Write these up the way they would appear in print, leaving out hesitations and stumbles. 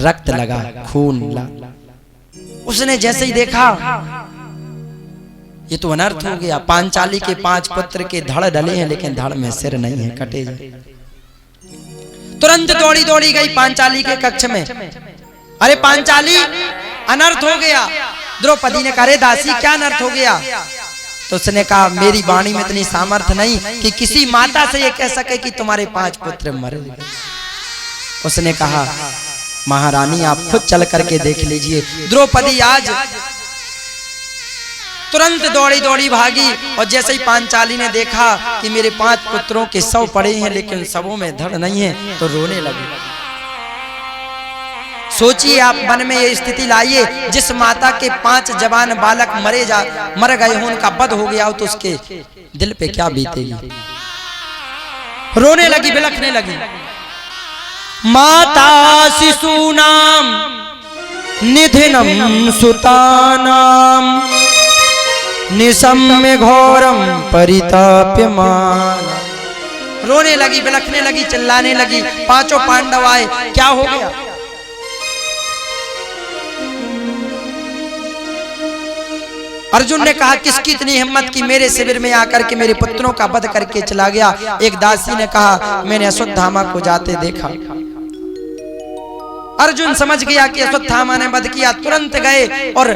रक्त लगा, खून ला। उसने जैसे ही देखा ये तो अनर्थ हो गया, पांचाली के 5 पुत्र के धड़ डले हैं लेकिन धड़ में सिर नहीं है, कटे जाए। तुरंत दौड़ी दौड़ी गई पांचाली के कक्ष में। अरे पांचाली, अनर्थ हो गया। द्रौपदी ने कहा, अरे दासी क्या अनर्थ हो गया? तो उसने कहा, मेरी वाणी में इतनी सामर्थ्य नहीं कि किसी माता से ये कह सके कि तुम्हारे 5 पुत्र मर गए। उसने कहा, महारानी आप खुद चल करके देख लीजिए। द्रौपदी आज तुरंत दौड़ी दौड़ी भागी और जैसे ही पांचाली ने देखा कि मेरे 5 पुत्रों के शव पड़े हैं लेकिन शवों में धड़ नहीं है, तो रोने लगी। सोचिए आप मन में ये स्थिति लाइए, जिस माता के 5 जवान बालक मर गए हो, उनका वध हो गया हो, तो उसके दिल पे क्या बीतेगी। रोने लगी, बिलखने लगी। माता शिशूनाम निधिनम सुतानाम निशम्य घोरम परिताप्यमान। रोने लगी, बिलखने लगी, चिल्लाने लगी। 5 पांडव आए, क्या हो गया? अर्जुन ने कहा, किसकी इतनी हिम्मत कि मेरे शिविर में आकर के मेरे पुत्रों का वध करके चला गया? एक दासी ने कहा, मैंने अश्वत्थामा को जाते देखा। अर्जुन समझ गया कि अश्वत्थामा ने वध किया। तुरंत गए और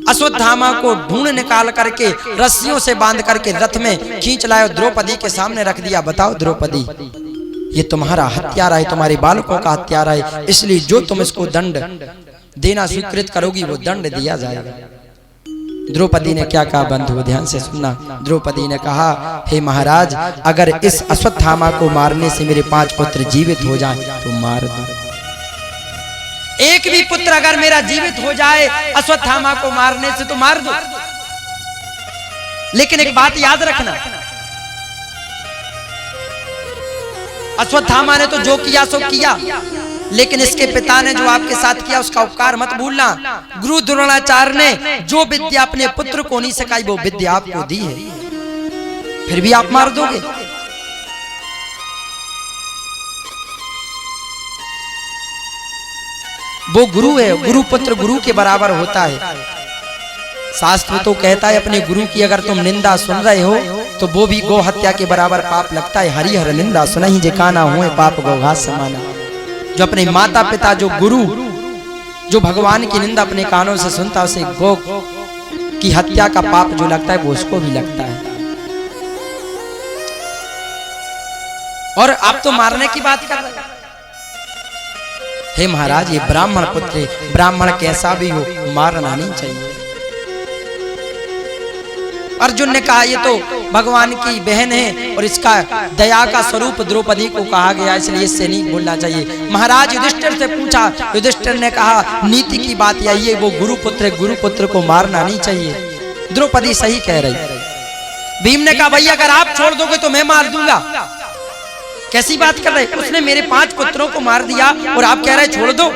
अश्वत्थामा को ढूंढ निकाल करके रस्सियों से बांध करके रथ में खींच लाए, द्रौपदी के सामने रख दिया। बताओ द्रौपदी, ये तुम्हारा हत्यारा है, तुम्हारे बालकों का हत्यारा है, इसलिए जो तुम इसको दंड देना स्वीकृत करोगी वो दंड दिया जाएगा। द्रौपदी ने क्या कहा बंधु, ध्यान से सुनना। द्रौपदी ने कहा, हे महाराज, अगर इस अश्वत्थामा को मारने से मेरे 5 पुत्र जीवित हो जाएं तो मार दो। एक भी पुत्र अगर मेरा जीवित हो जाए अश्वत्थामा को मारने से तो मार दो, लेकिन एक बात याद रखना, अश्वत्थामा ने तो जो किया सो किया, लेकिन इसके पिता ने जो आपके साथ किया उसका उपकार मत भूलना। गुरु द्रोणाचार्य ने जो विद्या अपने पुत्र को नहीं सिखाई वो विद्या आपको दी है, फिर भी आप मार दोगे। वो गुरु है, गुरु पुत्र गुरु के बराबर होता है। शास्त्र तो कहता है अपने गुरु की अगर तुम निंदा सुन रहे हो तो वो भी गौ हत्या के बराबर पाप लगता है। हरिहर निंदा सुनहि जे काना हुए पाप गौ घास समाना। जो अपने माता पिता, जो गुरु, जो भगवान की निंदा अपने कानों से सुनता, उसे गौ की हत्या का पाप जो लगता है वो उसको भी लगता है। और आप तो मारने की बात कर रहे हैं। हे महाराज, ये ब्राह्मण पुत्र, ब्राह्मण कैसा भी हो मारना नहीं चाहिए। अर्जुन ने कहा, ये तो भगवान की बहन है और इसका दया का स्वरूप द्रौपदी को कहा गया, इसलिए इससे नहीं बोलना चाहिए। महाराज युधिष्ठिर से पूछा, युधिष्ठिर ने कहा, नीति की बात यही है, वो गुरु पुत्र को मारना नहीं चाहिए। द्रौपदी सही कह रही। भीम ने कहा, भैया अगर आप छोड़ दोगे तो मैं मार दूंगा। कैसी बात कर रहे? उसने मेरे 5 पुत्रों को मार दिया और आप कह रहे छोड़ दो।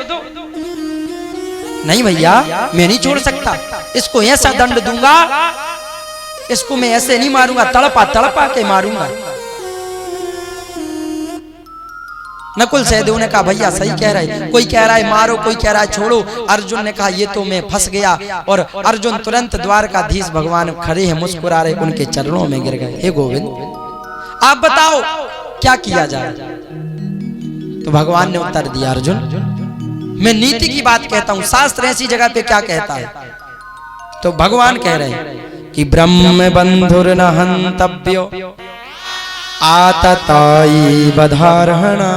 नहीं भैया, मैं नहीं छोड़ सकता, इसको ऐसा दंड दूंगा, इसको मैं ऐसे नहीं मारूंगा, तड़पा तड़पा के मारूंगा। नकुल सहदेव ने कहा, भैया सही कह रहे, कोई कह रहा है मारो, कोई कह रहा है छोड़ो। अर्जुन ने कहा, ये तो मैं फंस गया। और अर्जुन तुरंत द्वारकाधीश भगवान खड़े हैं, मुस्कुरा रहे, उनके चरणों में गिर गए। हे गोविंद, आप बताओ क्या किया जाए? तो भगवान ने उत्तर दिया, अर्जुन मैं नीति की बात कहता हूं, शास्त्र ऐसी जगह पे क्या कहता है। तो भगवान कह रहे हैं कि ब्रह्म बंधुर न हंतव्यो आतताई बधारहणा।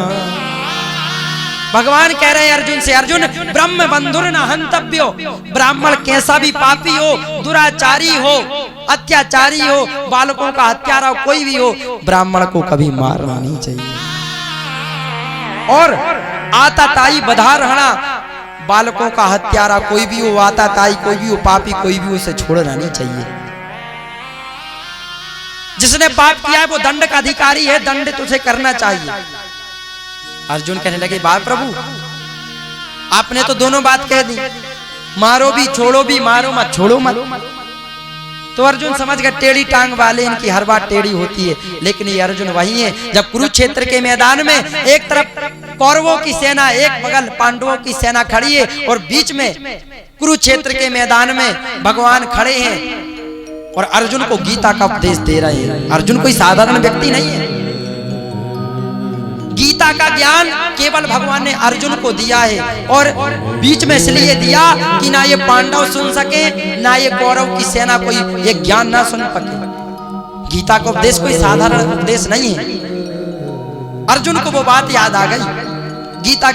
भगवान कह रहे हैं अर्जुन से, अर्जुन ब्रह्म बंधुर न हंतव्यो, ब्राह्मण कैसा भी पापी हो, दुराचारी हो, अत्याचारी हो, बालकों का हत्यारा कोई भी हो, ब्राह्मण को कभी मारना नहीं चाहिए। और आताताई बधारहणा, बालकों का हत्यारा कोई भी हो, आताताई कोई भी हो, पापी कोई भी हो, उसे छोड़ना नहीं चाहिए। जिसने पाप किया है वो दंड का अधिकारी है, दंड तुझे करना चाहिए। अर्जुन कहने लगे, बाप प्रभु आपने तो दोनों बात कह दी, मारो भी छोड़ो भी, मारो मत छोड़ो मत। तो अर्जुन समझ गए टेढ़ी टांग वाले, इनकी हर बात टेढ़ी होती है। लेकिन ये अर्जुन वही है, जब कुरुक्षेत्र के मैदान में एक तरफ कौरवों की सेना एक बगल, पांडवों की सेना खड़ी है और बीच में कुरुक्षेत्र के मैदान में भगवान खड़े हैं और अर्जुन को गीता का उपदेश दे रहे हैं। अर्जुन कोई साधारण व्यक्ति नहीं है। गीता का ज्ञान केवल भगवान ने अर्जुन को दिया है और बीच में इसलिए दिया कि ना ये पांडव सुन सके, ना ये कौरव की सेना कोई ये ज्ञान ना सुन सके। गीता का उपदेश कोई साधारण उपदेश नहीं है। अर्जुन को वो बात याद आ गई। गीता